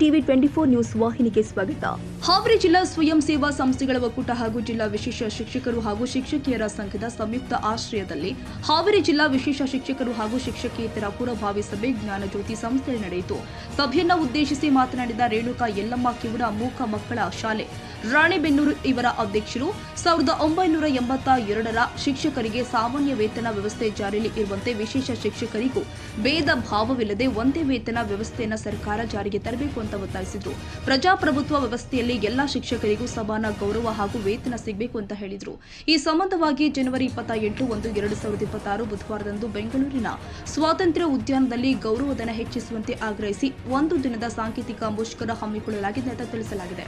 TV 24 news ವಾಹಿನಿಗೆ ಸ್ವಾಗತ. ಹಾವೇರಿ ಜಿಲ್ಲಾ ಸ್ವಯಂ ಸೇವಾ ಸಂಸ್ಥೆಗಳ ಒಕ್ಕೂಟ ಹಾಗೂ ಜಿಲ್ಲಾ ವಿಶೇಷ ಶಿಕ್ಷಕರು ಹಾಗೂ ಶಿಕ್ಷಕಿಯರ ಸಂಘದ ಸಂಯುಕ್ತ ಆಶ್ರಯದಲ್ಲಿ ಹಾವೇರಿ ಜಿಲ್ಲಾ ವಿಶೇಷ ಶಿಕ್ಷಕರು ಹಾಗೂ ಶಿಕ್ಷಕಿಯರ ಪೂರ್ವಭಾವಿ ಸಭೆ ಜ್ಞಾನಜ್ಯೋತಿ ಸಂಸ್ಥೆಯಲ್ಲಿ ನಡೆಯಿತು. ಸಭೆಯನ್ನು ಉದ್ದೇಶಿಸಿ ಮಾತನಾಡಿದ ರೇಣುಕಾ ಯಲ್ಲಮ್ಮ ಕಿವುಡ ಮೂಕ ಮಕ್ಕಳ ಶಾಲೆ ರಾಣೆಬೆನ್ನೂರು ಇವರ ಅಧ್ಯಕ್ಷರು 1982ರ ಶಿಕ್ಷಕರಿಗೆ ಸಾಮಾನ್ಯ ವೇತನ ವ್ಯವಸ್ಥೆ ಜಾರಿಯಲ್ಲಿ ಇರುವಂತೆ ವಿಶೇಷ ಶಿಕ್ಷಕರಿಗೂ ಭೇದ ಭಾವವಿಲ್ಲದೆ ಒಂದೇ ವೇತನ ವ್ಯವಸ್ಥೆಯನ್ನು ಸರ್ಕಾರ ಜಾರಿಗೆ ತರಬೇಕು ಅಂತ ಒತ್ತಾಯಿಸಿದರು. ಪ್ರಜಾಪ್ರಭುತ್ವ ವ್ಯವಸ್ಥೆಯಲ್ಲಿ ಎಲ್ಲಾ ಶಿಕ್ಷಕರಿಗೂ ಸಮಾನ ಗೌರವ ಹಾಗೂ ವೇತನ ಸಿಗಬೇಕು ಅಂತ ಹೇಳಿದರು. ಈ ಸಂಬಂಧವಾಗಿ ಜನವರಿ 28/1/2026 ಬುಧವಾರದಂದು ಬೆಂಗಳೂರಿನ ಸ್ವಾತಂತ್ರ್ಯ ಉದ್ಯಾನದಲ್ಲಿ ಗೌರವಧನ ಹೆಚ್ಚಿಸುವಂತೆ ಆಗ್ರಹಿಸಿ ಒಂದು ದಿನದ ಸಾಂಕೇತಿಕ ಮುಷ್ಕರ ಹಮ್ಮಿಕೊಳ್ಳಲಾಗಿದೆ ಅಂತ ತಿಳಿಸಲಾಗಿದೆ.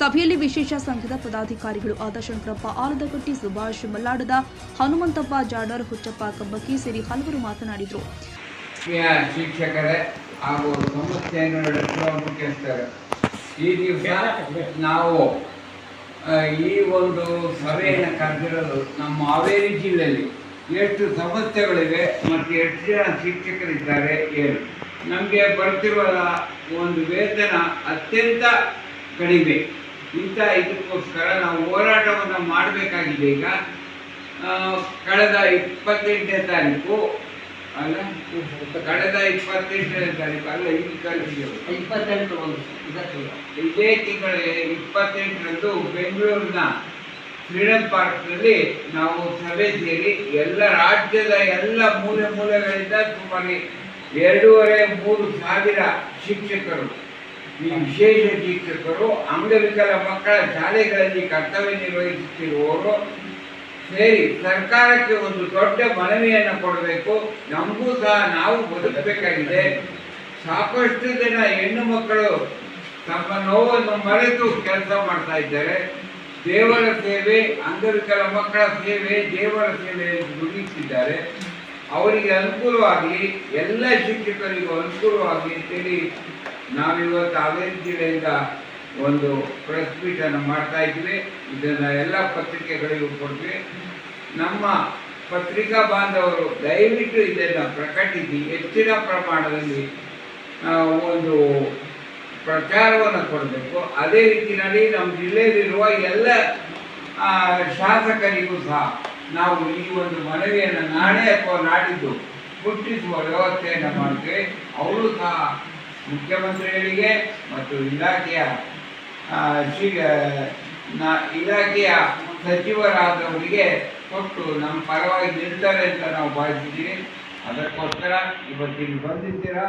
ಸಭೆಯಲ್ಲಿ ವಿಶೇಷ ಸಂಘದ ಪದಾಧಿಕಾರಿಗಳು ಆದ ಶಂಕರಪ್ಪ ಆಲದಗಟ್ಟಿ, ಸುಭಾಷ್ ಮಲ್ಲಾಡದ, ಹನುಮಂತಪ್ಪ ಜಾಡರ್, ಹುಚ್ಚಪ್ಪ ಕಬ್ಬಕ್ಕಿ ಸೇರಿ ಹಲವರು ಮಾತನಾಡಿದರು. ಶಿಕ್ಷಕರೇ ಹಾಗೂ ಸಂಸ್ಥೆಯನ್ನು ನಡೆಸುವ ಮುಖ್ಯಸ್ಥರು, ಈ ದಿವಸ ನಾವು ಈ ಒಂದು ಸಭೆಯನ್ನು ಕರೆದಿರೋದು ನಮ್ಮ ಹಾವೇರಿ ಜಿಲ್ಲೆಯಲ್ಲಿ ಎಷ್ಟು ಸಮಸ್ಯೆಗಳಿವೆ ಮತ್ತು ಎಷ್ಟು ಜನ ಶಿಕ್ಷಕರಿದ್ದಾರೆ ಏನು. ನಮಗೆ ಬರ್ತಿರುವ ಒಂದು ವೇತನ ಅತ್ಯಂತ ಕಡಿಮೆ. ಇದಕ್ಕೋಸ್ಕರ ನಾವು ಹೋರಾಟವನ್ನು ಮಾಡಬೇಕಾಗಿದೆ. ಈಗ ಕಳೆದ 28ನೇ ತಾರೀಕು ಅಲ್ಲ, ಕಳೆದ 28ನೇ ತಾರೀಕು ಅಲ್ಲ, ಇದೇ ತಿಂಗಳ 28ರಂದು ಬೆಂಗಳೂರಿನ ಫ್ರೀಡಂ ಪಾರ್ಕ್ನಲ್ಲಿ ನಾವು ಸಭೆ ಸೇರಿ ಎಲ್ಲ ರಾಜ್ಯದ ಎಲ್ಲ ಮೂಲೆಗಳಿಂದ ಸುಮಾರು 2,500-3 ಸಾವಿರ ಶಿಕ್ಷಕರು, ಈ ವಿಶೇಷ ಶಿಕ್ಷಕರು, ಅಂಗವಿಕಲ ಮಕ್ಕಳ ಶಾಲೆಗಳಲ್ಲಿ ಕರ್ತವ್ಯ ನಿರ್ವಹಿಸುತ್ತಿರುವವರು ಸೇರಿ ಸರ್ಕಾರಕ್ಕೆ ಒಂದು ದೊಡ್ಡ ಮನವಿಯನ್ನು ಕೊಡಬೇಕು. ನಮಗೂ ಸಹ ನಾವು ಬದುಕಬೇಕಾಗಿದೆ. ಸಾಕಷ್ಟು ಜನ ಹೆಣ್ಣು ಮಕ್ಕಳು ತಮ್ಮ ನೋವನ್ನು ಮರೆತು ಕೆಲಸ ಮಾಡ್ತಾ ಇದ್ದಾರೆ. ದೇವರ ಸೇವೆ, ಅಂಗವಿಕಲ ಮಕ್ಕಳ ಸೇವೆ, ದೇವರ ಸೇವೆಯನ್ನು ದುಡಿಯುತ್ತಿದ್ದಾರೆ. ಅವರಿಗೆ ಅನುಕೂಲವಾಗಲಿ, ಎಲ್ಲ ಶಿಕ್ಷಕರಿಗೂ ಅನುಕೂಲವಾಗಲಿ ಅಂತೇಳಿ ನಾವಿವತ್ತು ಹಾವೇರಿ ಜಿಲ್ಲೆಯಿಂದ ಒಂದು ಪ್ರೆಸ್ ಮೀಟನ್ನು ಮಾಡ್ತಾ ಇದ್ವಿ. ಇದನ್ನು ಎಲ್ಲ ಪತ್ರಿಕೆಗಳಿಗೂ ಕೊಡ್ತೀವಿ. ನಮ್ಮ ಪತ್ರಿಕಾ ಬಾಂಧವರು ದಯವಿಟ್ಟು ಇದನ್ನು ಪ್ರಕಟಿಸಿ ಹೆಚ್ಚಿನ ಪ್ರಮಾಣದಲ್ಲಿ ಒಂದು ಪ್ರಚಾರವನ್ನು ಕೊಡಬೇಕು. ಅದೇ ರೀತಿಯಲ್ಲಿ ನಮ್ಮ ಜಿಲ್ಲೆಯಲ್ಲಿರುವ ಎಲ್ಲ ಶಾಸಕರಿಗೂ ಸಹ ನಾವು ಈ ಒಂದು ಮನವಿಯನ್ನು ನಾಳೆ ಅಥವಾ ನಾಡಿದ್ದು ಮುಟ್ಟಿಸುವ ವ್ಯವಸ್ಥೆಯನ್ನು ಮಾಡ್ತೇವೆ. ಅವರು ಸಹ ಮುಖ್ಯಮಂತ್ರಿಗಳಿಗೆ ಮತ್ತು ಇಲಾಖೆಯ ಸಚಿವರಾದವರಿಗೆ ಕೊಟ್ಟು ನಮ್ಮ ಪರವಾಗಿ ನಿಲ್ತಾರೆ ಅಂತ ನಾವು ಭಾವಿಸಿದ್ದೀವಿ. ಅದಕ್ಕೋಸ್ಕರ ಇವತ್ತಿಗೆ ಬಂದಿದ್ದೀರಾ,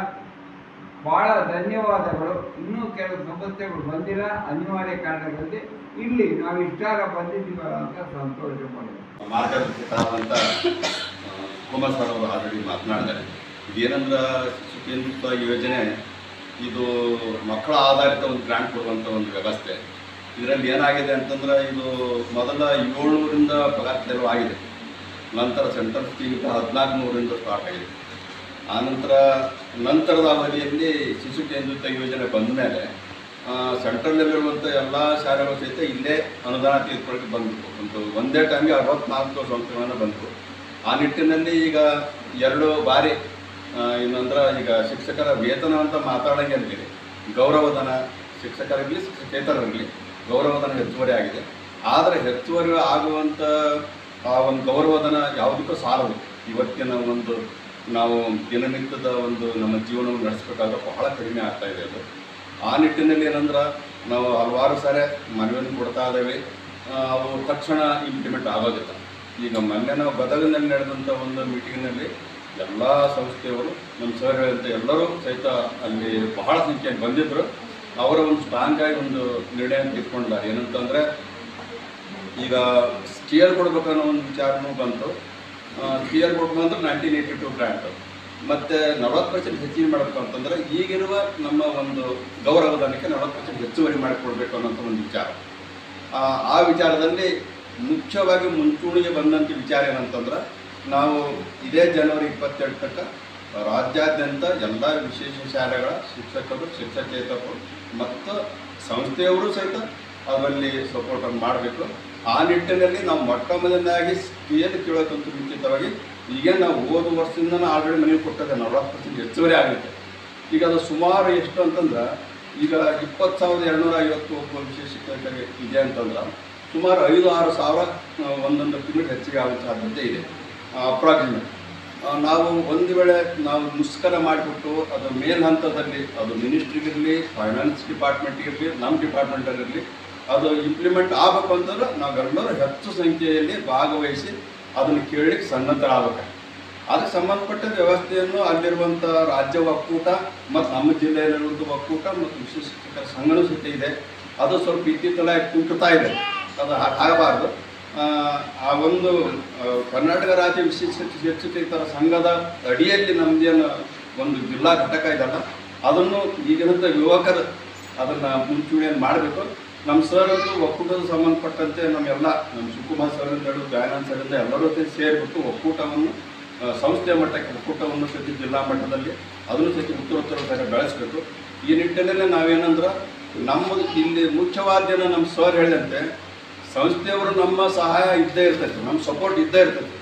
ಭಾಳ ಧನ್ಯವಾದಗಳು. ಇನ್ನೂ ಕೆಲವು ಸಮಸ್ಯೆಗಳು ಬಂದಿಲ್ಲ, ಅನಿವಾರ್ಯ ಕಾರಣಗಳಲ್ಲಿ ಇಲ್ಲಿ ನಾವು ಇಷ್ಟಾರ ಬಂದಿದ್ದೀವಲ್ಲ ಅಂತ ಸಂತೋಷ ಪಡೋದು. ಮಾರ್ಗದರ್ಶಕರಾದಂಥ ಕುಮಾರ್ ಸರ್ ಅವರು ಆಲ್ರೆಡಿ ಮಾತನಾಡಿದ್ದಾರೆ. ಇದೇನಂದ್ರೆ ಶಿಶು ಕೇಂದ್ರಿತ ಯೋಜನೆ, ಇದು ಮಕ್ಕಳ ಆಧಾರಿತ ಒಂದು ಗ್ರಾಂಟ್ ಕೊಡುವಂಥ ಒಂದು ವ್ಯವಸ್ಥೆ. ಇದರಲ್ಲಿ ಏನಾಗಿದೆ ಅಂತಂದ್ರೆ, ಇದು ಮೊದಲ 700ರಿಂದ ಪಗಾರ ತೆರವು ಆಗಿದೆ. ನಂತರ ಸೆಂಟ್ರಲ್ ಸ್ಕೀಮ್ 1400ರಿಂದ ಸ್ಟಾರ್ಟ್ ಆಗಿದೆ. ನಂತರದ ಅವಧಿಯಲ್ಲಿ ಶಿಶು ಕೇಂದ್ರಿತ ಯೋಜನೆ ಬಂದ ಮೇಲೆ ಸೆಂಟ್ರಲ್ಲಲ್ಲಿರುವಂಥ ಎಲ್ಲ ಶಾಲೆಗಳು ಸಹಿತ ಇಲ್ಲೇ ಅನುದಾನ ತೆಗೆದುಕೊಳ್ಳಕ್ಕೆ ಬಂದರು. ಒಂದೇ ಟೈಮ್ಗೆ 64 ಸಂಸ್ಥೆಗಳನ್ನು ಬಂದರು. ಆ ನಿಟ್ಟಿನಲ್ಲಿ ಈಗ 2 ಬಾರಿ ಇನ್ನೊಂದ್ರೆ ಈಗ ಶಿಕ್ಷಕರ ವೇತನ ಅಂತ ಮಾತಾಡೋಂಗೆ ಅಂತೀರಿ, ಗೌರವಧನ ಶಿಕ್ಷಕರಿರಲಿ ಶಿಕ್ಷಕೇತರರಿರಲಿ ಗೌರವಧನ ಹೆಚ್ಚುವರಿ ಆಗಿದೆ. ಆದರೆ ಹೆಚ್ಚುವರಿ ಆಗುವಂಥ ಆ ಒಂದು ಗೌರವಧನ ಯಾವುದಕ್ಕೂ ಸಾಲದು. ಇವತ್ತಿನ ಒಂದು ನಾವು ದಿನನಿತ್ಯದ ಒಂದು ನಮ್ಮ ಜೀವನವನ್ನು ನಡೆಸಬೇಕಾದ್ರೆ ಬಹಳ ಕಡಿಮೆ ಆಗ್ತಾಯಿದೆ ಅದು. ಆ ನಿಟ್ಟಿನಲ್ಲಿ ಏನಂದ್ರೆ ನಾವು ಹಲವಾರು ಸಾರಿ ಮನವಿಯನ್ನು ಕೊಡ್ತಾ ಇದ್ದೇವೆ, ಅವು ತಕ್ಷಣ ಇಂಪ್ಲಿಮೆಂಟ್ ಆಗೋದಿಲ್ಲ. ಈಗ ಮೊನ್ನೆ ನಾವು ಗದಗಿನಲ್ಲಿ ನಡೆದಂಥ ಒಂದು ಮೀಟಿಂಗ್ನಲ್ಲಿ ಎಲ್ಲ ಸಂಸ್ಥೆಯವರು ನಮ್ಮ ಸರ್ ಹೇಳಿದಂಥ ಎಲ್ಲರೂ ಸಹಿತ ಅಲ್ಲಿ ಬಹಳ ಸಂಖ್ಯೆಯಲ್ಲಿ ಬಂದಿದ್ದರು. ಅವರ ಒಂದು ಸ್ಟ್ರಾಂಗಾಗಿ ಒಂದು ನಿರ್ಣಯ ತೆಗೆದುಕೊಂಡಿದ್ದಾರೆ. ಏನಂತಂದರೆ, ಈಗ ಸ್ಟಿಯರ್ ಕೊಡಬೇಕನ್ನೋ ಒಂದು ವಿಚಾರನೂ ಬಂತು. ಸ್ಟಿಯರ್ ಕೊಡ್ಬೇಕಂದ್ರೆ 1982 ಗ್ರಾಂಟ್ ಮತ್ತು 40% ಹೆಚ್ಚಿಗೆ ಮಾಡಬೇಕು ಅಂತಂದರೆ ಈಗಿರುವ ನಮ್ಮ ಒಂದು ಗೌರವಧನಕ್ಕೆ 40% ಹೆಚ್ಚುವರಿ ಮಾಡಿಕೊಡ್ಬೇಕು ಅನ್ನೋಂಥ ಒಂದು ವಿಚಾರ. ಆ ವಿಚಾರದಲ್ಲಿ ಮುಖ್ಯವಾಗಿ ಮುಂಚೂಣಿಗೆ ಬಂದಂಥ ವಿಚಾರ ಏನಂತಂದ್ರೆ, ನಾವು ಇದೇ ಜನವರಿ 28 ರಾಜ್ಯಾದ್ಯಂತ ಎಲ್ಲ ವಿಶೇಷ ಶಾಲೆಗಳ ಶಿಕ್ಷಕರು, ಶಿಕ್ಷಕೇತರರು ಮತ್ತು ಸಂಸ್ಥೆಯವರು ಸಹಿತ ಅದರಲ್ಲಿ ಸಪೋರ್ಟನ್ನು ಮಾಡಬೇಕು. ಆ ನಿಟ್ಟಿನಲ್ಲಿ ನಾವು ಮೊಟ್ಟ ಮೊದಲನೇದಾಗಿ ಸ್ಕೇಲ್ ಕೇಳೋಕ್ಕಂತೂ ಮುಂಚಿತವಾಗಿ ಈಗ ನಾವು ಹೋದ ವರ್ಷದಿಂದ ಆಲ್ರೆಡಿ ಮನೆಗೆ ಕೊಟ್ಟದೆ 40% ಹೆಚ್ಚುವರಿ ಆಗುತ್ತೆ. ಈಗ ಅದು ಸುಮಾರು ಎಷ್ಟು ಅಂತಂದ್ರೆ ಈಗ 20,250 ಒಬ್ಬ ವಿಶೇಷ ಶಿಕ್ಷಕರಿಗೆ ಇದೆ ಅಂತಂದ್ರೆ ಸುಮಾರು 5-6 ಸಾವಿರ ಒಂದೊಂದು ತಿಂಗಳು ಹೆಚ್ಚಿಗೆ ಆಗೋ ಸಾಧ್ಯತೆ ಇದೆ ಅಪ್ರಾಕ್ಸಿಮೇಟ್. ನಾವು ಒಂದು ವೇಳೆ ನಾವು ಮುಷ್ಕರ ಮಾಡಿಬಿಟ್ಟು ಅದು ಮೇಲ್ ಹಂತದಲ್ಲಿ ಅದು ಮಿನಿಸ್ಟ್ರಿಗಿರಲಿ, ಫೈನಾನ್ಸ್ ಡಿಪಾರ್ಟ್ಮೆಂಟಿಗಿರಲಿ, ನಮ್ಮ ಡಿಪಾರ್ಟ್ಮೆಂಟಲ್ಲಿರಲಿ ಅದು ಇಂಪ್ಲಿಮೆಂಟ್ ಆಗಬೇಕು ಅಂತಂದ್ರೆ ನಾವೆಲ್ಲರೂ ಹೆಚ್ಚು ಸಂಖ್ಯೆಯಲ್ಲಿ ಭಾಗವಹಿಸಿ ಅದನ್ನು ಕೇಳಲಿಕ್ಕೆ ಸನ್ನದ್ಧರಾಗಬೇಕು. ಅದಕ್ಕೆ ಸಂಬಂಧಪಟ್ಟ ವ್ಯವಸ್ಥೆಯನ್ನು ಅಲ್ಲಿರುವಂಥ ರಾಜ್ಯ ಒಕ್ಕೂಟ ಮತ್ತು ನಮ್ಮ ಜಿಲ್ಲೆಯಲ್ಲಿರುವಂಥ ಒಕ್ಕೂಟ ಮತ್ತು ವಿಶೇಷ ಶಿಕ್ಷಕರ ಸಂಘನೂ ಸಹಿತ ಇದೆ. ಅದು ಸ್ವಲ್ಪ ಇತ್ತೀಚೆಗೆ ಕುಂಟುತ್ತಾ ಇದೆ, ಅದು ಆಗಬಾರ್ದು. ಆ ಒಂದು ಕರ್ನಾಟಕ ರಾಜ್ಯ ವಿಶೇಷ ಶಿಕ್ಷಕರ ಸಂಘದ ಅಡಿಯಲ್ಲಿ ನಮ್ಮದೇನು ಒಂದು ಜಿಲ್ಲಾ ಘಟಕ ಇದಲ್ಲ, ಅದನ್ನು ಈಗಿನಂಥ ಯುವಕರು ಅದನ್ನು ಮುಂಚೂಣಿಯನ್ನು ಮಾಡಬೇಕು. ನಮ್ಮ ಸರ್ ಅಂತೂ ಒಕ್ಕೂಟದ ಸಂಬಂಧಪಟ್ಟಂತೆ ನಮ್ಮ ಶಿವಕುಮಾರ್ ಸರ್ ಅಂತ ಹೇಳಿ, ದಯಾನಂದ್ ಸರ್ ಅಂತ ಎಲ್ಲರೂ ಸೇರಿಬಿಟ್ಟು ಒಕ್ಕೂಟವನ್ನು ಸಂಸ್ಥೆಯ ಮಟ್ಟಕ್ಕೆ ಒಕ್ಕೂಟವನ್ನು ಸಹಿತ ಜಿಲ್ಲಾ ಮಟ್ಟದಲ್ಲಿ ಅದನ್ನು ಸಹಿತ ಉತ್ತರೋತ್ತರ ಬೆಳೆಸಬೇಕು. ಈ ನಿಟ್ಟಿನಲ್ಲಿ ನಾವೇನಂದ್ರೆ ನಮ್ಮದು ಇಲ್ಲಿ ಮುಖ್ಯವಾದ ನಮ್ಮ ಸರ್ ಹೇಳಿದಂತೆ ಸಂಸ್ಥೆಯವರು ನಮ್ಮ ಸಹಾಯ ಇದ್ದೇ ಇರ್ತೈತೆ, ನಮ್ಮ ಸಪೋರ್ಟ್ ಇದ್ದೇ ಇರ್ತೈತೆ.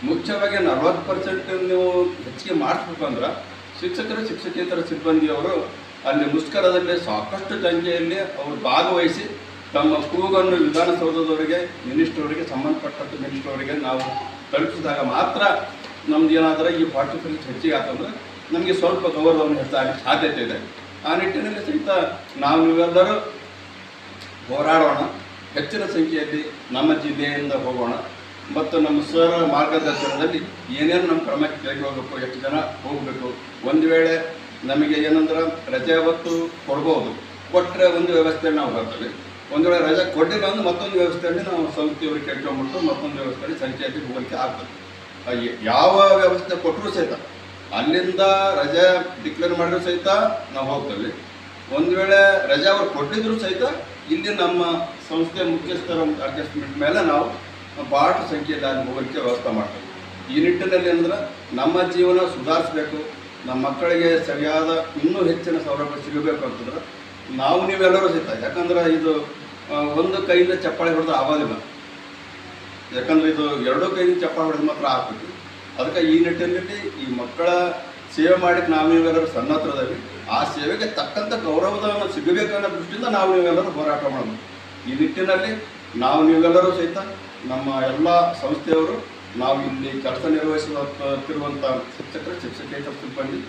ಮುಖ್ಯವಾಗಿ 40% ನೀವು ಹೆಚ್ಚಿಗೆ ಮಾಡಿಸ್ಬೇಕು ಅಂದ್ರೆ ಶಿಕ್ಷಕರು, ಶಿಕ್ಷಕೇತರ ಸಿಬ್ಬಂದಿಯವರು ಅಲ್ಲಿ ಮುಷ್ಕರದಲ್ಲಿ ಸಾಕಷ್ಟು ಸಂಖ್ಯೆಯಲ್ಲಿ ಅವರು ಭಾಗವಹಿಸಿ ತಮ್ಮ ಕೂಗನ್ನು ವಿಧಾನಸೌಧದವರಿಗೆ, ಮಿನಿಸ್ಟ್ರವರಿಗೆ, ಸಂಬಂಧಪಟ್ಟಂಥ ಮಿನಿಸ್ಟ್ರವರಿಗೆ ನಾವು ತಲುಪಿಸಿದಾಗ ಮಾತ್ರ ನಮ್ದು ಏನಾದರೂ ಈ 40% ಹೆಚ್ಚಿಗೆ ಆಗ್ತಂದ್ರೆ ನಮಗೆ ಸ್ವಲ್ಪ ಗೌರವವನ್ನು ಹೆಚ್ಚಾಗಲಿಕ್ಕೆ ಸಾಧ್ಯತೆ ಇದೆ. ಆ ನಿಟ್ಟಿನಲ್ಲಿ ಸಹಿತ ನಾವು ನೀವೆಲ್ಲರೂ ಹೋರಾಡೋಣ, ಹೆಚ್ಚಿನ ಸಂಖ್ಯೆಯಲ್ಲಿ ನಮ್ಮ ಜಿಲ್ಲೆಯಿಂದ ಹೋಗೋಣ ಮತ್ತು ನಮ್ಮ ಸರ್ ಮಾರ್ಗದರ್ಶನದಲ್ಲಿ ಏನೇನು ನಮ್ಮ ಕ್ರಮಕ್ಕೆ ಕೈಗೊಳ್ಳಬೇಕು, ಎಷ್ಟು ಜನ ಹೋಗಬೇಕು. ಒಂದು ವೇಳೆ ನಮಗೆ ಏನಂದ್ರೆ ರಜೆ ಹೊತ್ತು ಕೊಡ್ಬೋದು, ಕೊಟ್ಟರೆ ಒಂದು ವ್ಯವಸ್ಥೆಯಲ್ಲಿ ನಾವು ಬರ್ತೇವೆ. ಒಂದು ವೇಳೆ ರಜೆ ಕೊಟ್ಟಿಲ್ಲ ಅಂದ್ರೆ ಮತ್ತೊಂದು ವ್ಯವಸ್ಥೆಯಲ್ಲಿ ನಾವು ಸಂಸ್ಥೆಯವ್ರಿಗೆ ಕೇಳ್ಕೊಂಡ್ಬಿಟ್ಟು ಮತ್ತೊಂದು ವ್ಯವಸ್ಥೆಯಲ್ಲಿ ಸಂಖ್ಯೆಯಲ್ಲಿ ಹೋಗಲಿಕ್ಕೆ ಆಗ್ತದೆ. ಯಾವ ವ್ಯವಸ್ಥೆ ಕೊಟ್ಟರೂ ಸಹಿತ ಅಲ್ಲಿಂದ ರಜೆ ಡಿಕ್ಲೇರ್ ಮಾಡಿದ್ರು ಸಹಿತ ನಾವು ಹೋಗ್ತೇವೆ. ಒಂದು ವೇಳೆ ರಜೆ ಅವ್ರು ಕೊಟ್ಟಿದ್ರು ಸಹಿತ ಇಲ್ಲಿ ನಮ್ಮ ಸಂಸ್ಥೆ ಮುಖ್ಯಸ್ಥರ ಅಡ್ಜಸ್ಟ್ಮೆಂಟ್ ಮೇಲೆ ನಾವು ಭಾಳಷ್ಟು ಸಂಖ್ಯೆಯಲ್ಲಿ ಅಲ್ಲಿ ಹೋಗಲಿಕ್ಕೆ ವ್ಯವಸ್ಥೆ ಮಾಡ್ತೇವೆ. ಈ ನಿಟ್ಟಿನಲ್ಲಿ ಅಂದ್ರೆ ನಮ್ಮ ಜೀವನ ಸುಧಾರಿಸಬೇಕು, ನಮ್ಮ ಮಕ್ಕಳಿಗೆ ಸರಿಯಾದ ಇನ್ನೂ ಹೆಚ್ಚಿನ ಸೌಲಭ್ಯ ಸಿಗಬೇಕು ಅಂತಂದ್ರೆ ನಾವು ನೀವೆಲ್ಲರೂ ಸಹಿತ, ಯಾಕಂದ್ರೆ ಇದು ಒಂದು ಕೈಯಿಂದ ಚಪ್ಪಾಳೆ ಹೊಡೆದು ಆಗೋದಿಲ್ಲ, ಯಾಕಂದರೆ ಇದು ಎರಡೂ ಕೈಯಿಂದ ಚಪ್ಪಾಳೆ ಹೊಡೆದು ಮಾತ್ರ ಆಗ್ತದೆ. ಅದಕ್ಕೆ ಈ ನಿಟ್ಟಿನಲ್ಲಿ ಈ ಮಕ್ಕಳ ಸೇವೆ ಮಾಡಿಕ್ಕೆ ನಾವು ನೀವೆಲ್ಲರೂ ಸನ್ನದ್ಧರಾಗಿ ಆ ಸೇವೆಗೆ ತಕ್ಕಂಥ ಗೌರವವನ್ನು ಸಿಗಬೇಕನ್ನೋ ದೃಷ್ಟಿಯಿಂದ ನಾವು ನೀವೆಲ್ಲರೂ ಹೋರಾಟ ಮಾಡಬೇಕು. ಈ ನಿಟ್ಟಿನಲ್ಲಿ ನಾವು ನೀವೆಲ್ಲರೂ ಸಹಿತ ನಮ್ಮ ಎಲ್ಲ ಸಂಸ್ಥೆಯವರು ನಾವು ಇಲ್ಲಿ ಕೆಲಸ ನಿರ್ವಹಿಸುತ್ತಿರುವಂಥ ಶಿಕ್ಷಕರು, ಶಿಕ್ಷಕೇತರ ಸಿಬ್ಬಂದಿ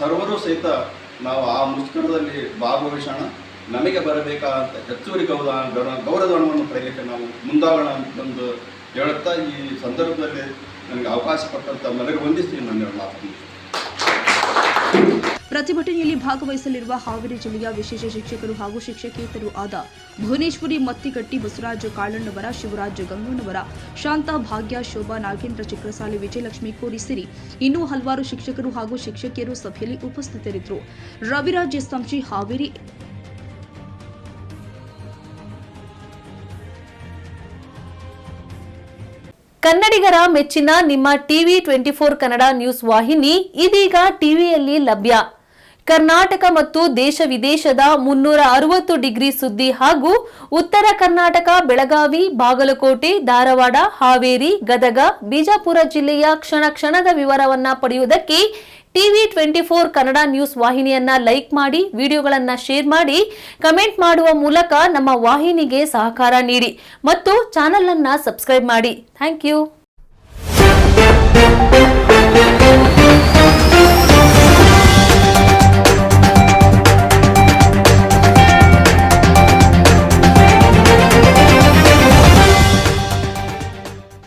ಸರ್ವರೂ ಸಹಿತ ನಾವು ಆ ಮುಷ್ಕರದಲ್ಲಿ ಭಾಗವಹಿಸೋಣ. ನಮಗೆ ಬರಬೇಕಾದಂಥ ಹೆಚ್ಚುವರಿ ಗೌರವವನ್ನು ಪಡೆಯಲಿಕ್ಕೆ ನಾವು ಮುಂದಾಗೋಣ ಅಂತಂದು ಹೇಳುತ್ತಾ ಈ ಸಂದರ್ಭದಲ್ಲಿ ನನಗೆ ಅವಕಾಶ ಕೊಟ್ಟಂತ ನನಗೆ ವಂದಿಸ್ತೀನಿ. ನನ್ನ ಮಾತನ್ನು ಪ್ರತಿಭಟನೆಯಲ್ಲಿ ಭಾಗವಹಿಸಲಿರುವ ಹಾವೇರಿ ಜಿಲ್ಲೆಯ ವಿಶೇಷ ಶಿಕ್ಷಕರು ಹಾಗೂ ಶಿಕ್ಷಕೇತರು ಆದ ಭುವನೇಶ್ವರಿ ಮತ್ತಿಕಟ್ಟಿ, ಬಸವರಾಜ ಕಾಳಣ್ಣವರ, ಶಿವರಾಜ್ ಗಂಗಣ್ಣವರ, ಶಾಂತಾ ಭಾಗ್ಯ, ಶೋಭಾ, ನಾಗೇಂದ್ರ ಚಿತ್ರಸಾಲಿ, ವಿಜಯಲಕ್ಷ್ಮಿ ಕೋರಿಸಿರಿ ಇನ್ನೂ ಹಲವಾರು ಶಿಕ್ಷಕರು ಹಾಗೂ ಶಿಕ್ಷಕಿಯರು ಸಭೆಯಲ್ಲಿ ಉಪಸ್ಥಿತರಿದ್ದರು. ರವಿರಾಜ್ ಸಂಶಿ, ಹಾವೇರಿ. ಕನ್ನಡಿಗರ ಮೆಚ್ಚಿನ ನಿಮ್ಮ ಟಿವಿ 24 ಕನ್ನಡ ನ್ಯೂಸ್ ವಾಹಿನಿ ಇದೀಗ ಟಿವಿಯಲ್ಲಿ ಲಭ್ಯ. ಕರ್ನಾಟಕ ಮತ್ತು ದೇಶ ವಿದೇಶದ 360 ಡಿಗ್ರಿ ಸುದ್ದಿ ಹಾಗೂ ಉತ್ತರ ಕರ್ನಾಟಕ, ಬೆಳಗಾವಿ, ಬಾಗಲಕೋಟೆ, ಧಾರವಾಡ, ಹಾವೇರಿ, ಗದಗ, ಬಿಜಾಪುರ ಜಿಲ್ಲೆಯ ಕ್ಷಣ ಕ್ಷಣದ ವಿವರವನ್ನ ಪಡೆಯುವುದಕ್ಕೆ ಟಿವಿ 24 ಕನ್ನಡ ನ್ಯೂಸ್ ವಾಹಿನಿಯನ್ನ ಲೈಕ್ ಮಾಡಿ, ವಿಡಿಯೋಗಳನ್ನ ಶೇರ್ ಮಾಡಿ, ಕಮೆಂಟ್ ಮಾಡುವ ಮೂಲಕ ನಮ್ಮ ವಾಹಿನಿಗೆ ಸಹಕಾರ ನೀಡಿ ಮತ್ತು ಚಾನೆಲ್ ಅನ್ನ ಸಬ್ಸ್ಕ್ರೈಬ್ ಮಾಡಿ. Thank you.